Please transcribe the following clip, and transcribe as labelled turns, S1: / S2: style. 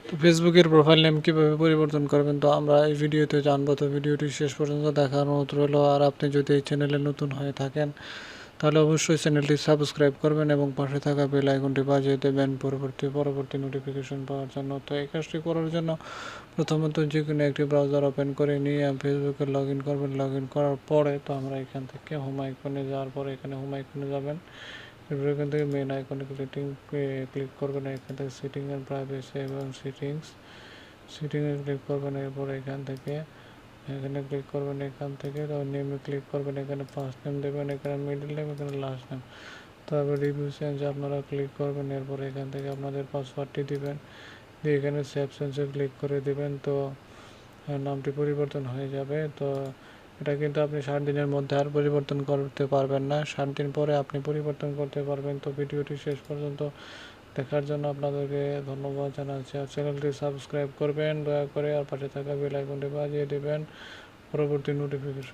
S1: তো ফেসবুকের profile name কীভাবে পরিবর্তন করবেন তো আমরা এই ভিডিওতে জানবো। তো ভিডিওটি শেষ পর্যন্ত দেখার অনুরোধ রইল। আর আপনি যদি এই চ্যানেলে নতুন হয়ে থাকেন তাহলে অবশ্যই চ্যানেলটি সাবস্ক্রাইব করবেন এবং পাশে থাকা বেল আইকনটি বাজিয়ে দেবেন পরবর্তী নোটিফিকেশন পাওয়ার জন্য। তো এই কাজটি করার জন্য প্রথমত যে কোনো একটি ব্রাউজার ওপেন করে নিয়ে ফেসবুকে লগ ইন করবেন। লগ ইন করার পরে তো আমরা এখান থেকে হোম আইকনে যাওয়ার পরে এখানে হোম আইকনে যাবেন। এরপর এখান থেকে মেন আইকনে ক্লিক করবেন। এখান থেকে সেটিং অ্যান্ড প্রাইভেসি এবং সেটিংয়ে ক্লিক করবেন। এরপর এখানে ক্লিক করবেন। এখান থেকে নেমে ক্লিক করবেন। এখানে ফার্স্ট নেম দেবেন, এখানে মিডল নেম, এখানে লাস্ট নেম। তারপর রিভিউ চেঞ্জে আপনারা ক্লিক করবেন। এরপর এখান থেকে আপনাদের পাসওয়ার্ডটি দিবেন, দিয়ে এখানে সেভ চেঞ্জে ক্লিক করে দিবেন। তো নামটি পরিবর্তন হয়ে যাবে। তো এটা কিন্তু আপনি 7 দিনের মধ্যে আর পরিবর্তন করতে পারবেন না, 7 দিন পরে আপনি পরিবর্তন করতে পারবেন। তো ভিডিওটি শেষ পর্যন্ত দেখার জন্য আপনাদেরকে ধন্যবাদ জানাচ্ছি। আর চ্যানেলটি সাবস্ক্রাইব করবেন দয়া করে, আর পাশে থাকা বেল আইকনটি বাজিয়ে দেবেন পরবর্তী নোটিফিকেশন